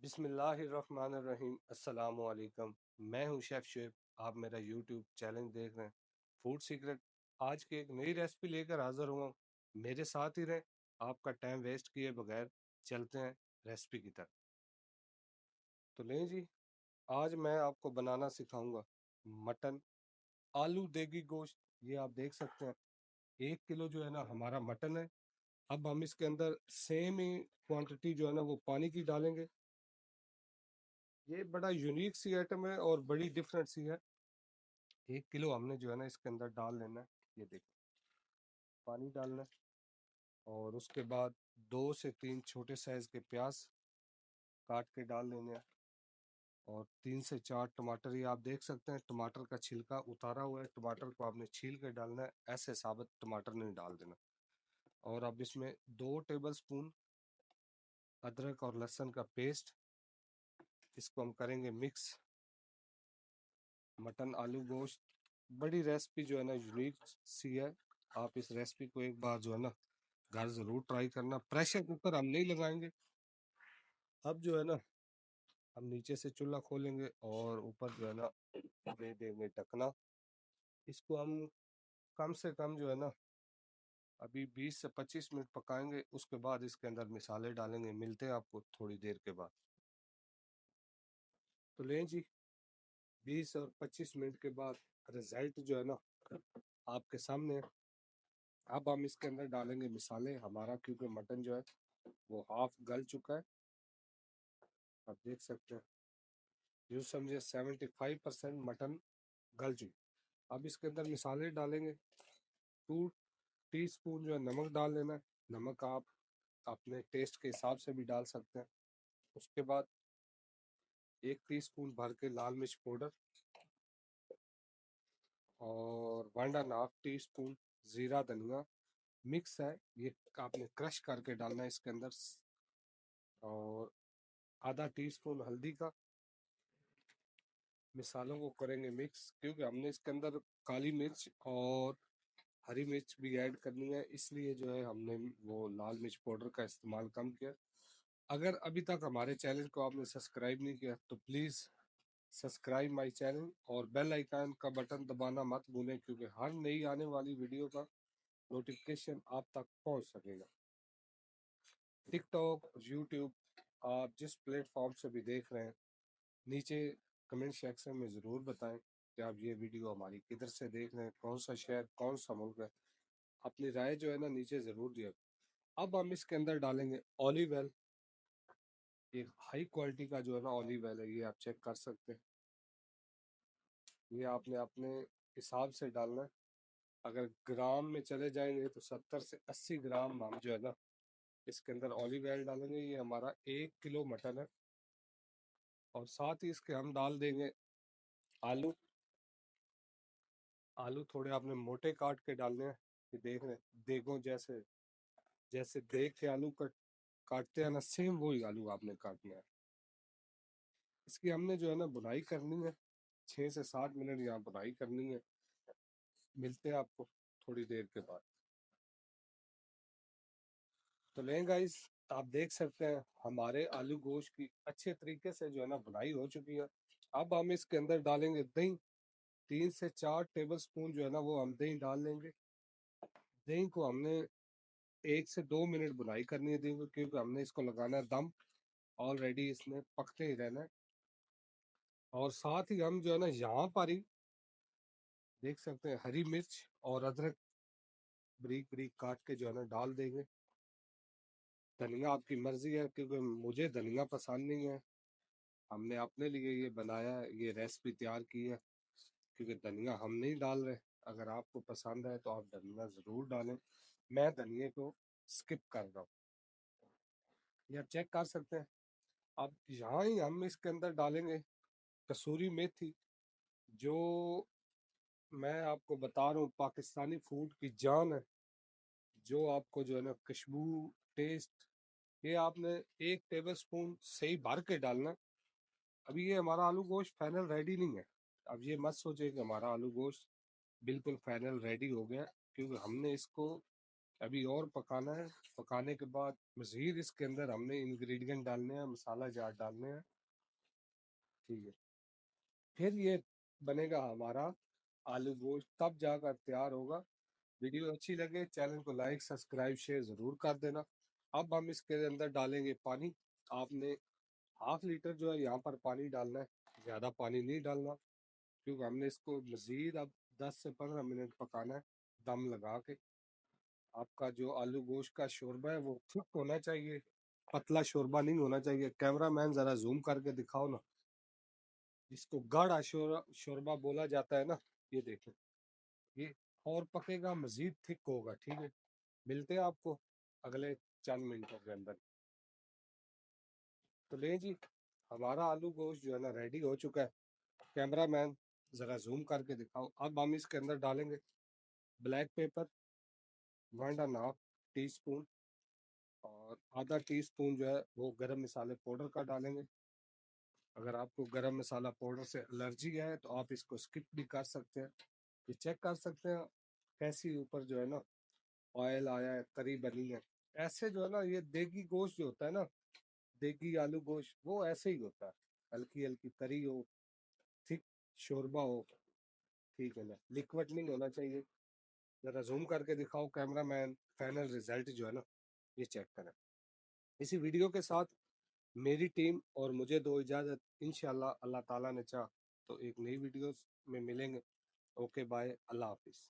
बिस्मिल्लाहिर्रहमानिर्रहीम अस्सलामु अलैकुम। मैं हूं शेफ शुएब। आप मेरा यूट्यूब चैलेंज देख रहे हैं फूड सीक्रेट। आज की एक नई रेसिपी लेकर हाजिर हुआ हूं। मेरे साथ ही रहें, आपका टाइम वेस्ट किए बगैर चलते हैं रेसिपी की तरफ। तो लें जी, आज मैं आपको बनाना सिखाऊंगा मटन आलू देगी गोश्त। ये आप देख सकते हैं 1 किलो जो है ना हमारा मटन है। अब हम इसके अंदर सेम ही क्वांटिटी जो है ना वो पानी की डालेंगे। ये बड़ा यूनिक सी आइटम है और बड़ी डिफरेंट सी है। 1 किलो हमने जो है ना इसके अंदर डाल लेना है। ये देखो, पानी डालना है और उसके बाद 2 से 3 छोटे साइज के प्याज काट के डाल लेने हैं और 3 से 4 टमाटर। ये आप देख सकते हैं टमाटर का छिलका उतारा हुआ है। टमाटर को आपने छील के डालना है, ऐसे साबुत टमाटर नहीं डाल देना। और अब इसमें 2 टेबल स्पून अदरक और लहसुन का पेस्ट, इसको हम करेंगे मिक्स। मटन आलू गोश्त बड़ी रेसिपी जो है ना यूनिक सी है। आप इस रेसिपी को एक बार जो है ना घर जरूर ट्राई करना। प्रेशर कुकर हम नहीं लगाएंगे। अब जो है ना हम नीचे से चूल्हा खोलेंगे और ऊपर जो है ना दे देंगे ढकना। इसको हम कम से कम जो है ना अभी 20 से 25 मिनट पकाएंगे। उसके बाद इसके अंदर मिसाले डालेंगे। मिलते हैं आपको थोड़ी देर के बाद। तो लें जी, 20 और 25 मिनट के बाद रिजल्ट जो है ना आपके सामने है। अब हम इसके अंदर डालेंगे मिसाले हमारा, क्योंकि मटन जो है वो हाफ गल चुका है। आप देख सकते हैं, यूँ समझे 75% मटन गल चुकी। अब इसके अंदर मिसाले डालेंगे। 2 टीस्पून जो है नमक डाल लेना है। नमक आप अपने टेस्ट के हिसाब से भी डाल सकते हैं। उसके बाद 1 टीस्पून भर के लाल मिर्च पाउडर और 1.5 टीस्पून जीरा धनिया मिक्स है, ये आपने क्रश करके डालना है इसके अंदर। और ½ टीस्पून हल्दी का। मिसालों को करेंगे मिक्स, क्योंकि हमने इसके अंदर काली मिर्च और हरी मिर्च भी ऐड करनी है, इसलिए जो है हमने वो लाल मिर्च पाउडर का इस्तेमाल कम किया। अगर अभी तक हमारे चैनल को आपने सब्सक्राइब नहीं किया तो प्लीज़ सब्सक्राइब माय चैनल और बेल आइकन का बटन दबाना मत भूलें, क्योंकि हर नई आने वाली वीडियो का नोटिफिकेशन आप तक पहुंच सकेगा। टिकटॉक, यूट्यूब, आप जिस प्लेटफॉर्म से भी देख रहे हैं, नीचे कमेंट सेक्शन में ज़रूर बताएं कि आप ये वीडियो हमारी किधर से देख रहे हैं, कौन सा शहर, कौन सा मुल्क है। अपनी राय जो है ना नीचे ज़रूर दिया। अब हम इसके अंदर डालेंगे ऑलिव ऑयल। एक हाई क्वालिटी का जो है ना ऑलिव ऑयल है, ये आप चेक कर सकते हैं। ये आपने अपने हिसाब से डालना है। अगर ग्राम में चले जाएंगे तो 70 से 80 ग्राम हम जो है ना इसके अंदर ऑलिव ऑयल डालेंगे। ये हमारा 1 किलो मटन है। और साथ ही इसके हम डाल देंगे आलू। आलू थोड़े आपने मोटे काट के डालने हैं। ये देख रहे हैं देखो, जैसे जैसे देख के आलू काटते हैं ना, सेम वही आलू आपने काटना है। इसकी हमने जो है ना बुनाई करनी है, 6 से 7 मिनट यहाँ बुनाई करनी है। मिलते हैं आपको थोड़ी देर के बाद। तो लें गाइस, आप देख सकते हैं हमारे आलू गोश्त की अच्छे तरीके से जो है ना बुनाई हो चुकी है। अब हम इसके अंदर डालेंगे दही। 3 से 4 टेबल स्पून जो है ना वो हम दही डाल लेंगे। दही को हमने 1 से 2 मिनट बुनाई करनी है दही को, क्योंकि हमने इसको लगाना है दम। ऑलरेडी इसमें पकते ही रहना है। और साथ ही हम जो है ना यहाँ पर ही देख सकते हैं हरी मिर्च और अदरक बारीक बारीक काट के जो है ना डाल देंगे। धनिया आपकी मर्जी है, क्योंकि मुझे धनिया पसंद नहीं है। हमने अपने लिए ये बनाया है, ये रेसिपी तैयार की है, क्योंकि धनिया हम नहीं डाल रहे। अगर आपको पसंद है तो आप धनिया ज़रूर डालें। मैं धनिया को स्किप कर रहा हूँ, ये आप चेक कर सकते हैं। अब यहाँ ही हम इसके अंदर डालेंगे कसूरी मेथी, जो मैं आपको बता रहा हूँ पाकिस्तानी फूड की जान है। जो आपको जो है ना खुशबू, टेस्ट, ये आपने 1 टेबल स्पून सही भर के डालना। अभी ये हमारा आलू गोश्त फाइनल रेडी नहीं है। अब ये मत सोचे कि हमारा आलू गोश्त बिल्कुल फाइनल रेडी हो गया, क्योंकि हमने इसको अभी और पकाना है। पकाने के बाद मज़ीद इसके अंदर हमने इंग्रेडिएंट डालने हैं, मसाला जार डालने हैं। ठीक है, फिर ये बनेगा हमारा आलू गोश्त, तब जाकर तैयार होगा। वीडियो अच्छी लगे चैनल को लाइक सब्सक्राइब शेयर ज़रूर कर देना। अब हम इसके अंदर डालेंगे पानी। आपने हाफ लीटर जो है यहाँ पर पानी डालना है, ज़्यादा पानी नहीं डालना, क्योंकि हमने इसको मज़ीद अब 10 से 15 मिनट पकाना है दम लगा के। आपका जो आलू गोश्त का शोरबा है वो थिक होना चाहिए, पतला शोरबा नहीं होना चाहिए। कैमरा मैन ज़रा जूम करके दिखाओ ना, जिसको गाढ़ा शोरबा बोला जाता है ना, ये देखें ये। और पकेगा, मज़ीद थिक होगा। ठीक है, मिलते हैं आपको अगले चंद मिनटों के अंदर। तो ले जी, हमारा आलू गोश्त जो है ना रेडी हो चुका है। कैमरा मैन ज़रा जूम करके दिखाओ। अब हम इसके अंदर डालेंगे ब्लैक पेपर 1.5 टीस्पून, और आधा टीस्पून जो है वो गरम मसाले पाउडर का डालेंगे। अगर आपको गरम मसाला पाउडर से एलर्जी है तो आप इसको स्किप भी कर सकते हैं। ये चेक कर सकते हैं कैसी ऊपर जो है ना ऑयल आया है, तरी बनी है। ऐसे जो है ना ये देगी गोश्त जो होता है ना, देगी आलू गोश्त, वो ऐसे ही होता है। हल्की हल्की तरी हो, थिक शोरबा हो। ठीक है ना, लिक्विड नहीं होना चाहिए। जरा जूम करके दिखाओ कैमरा मैन, फाइनल रिजल्ट जो है ना ये चेक करें। इसी वीडियो के साथ मेरी टीम और मुझे दो इजाज़त। इंशाल्लाह अल्लाह ताला ने चाहा तो एक नई वीडियोस में मिलेंगे। ओके बाय, अल्लाह हाफिज़।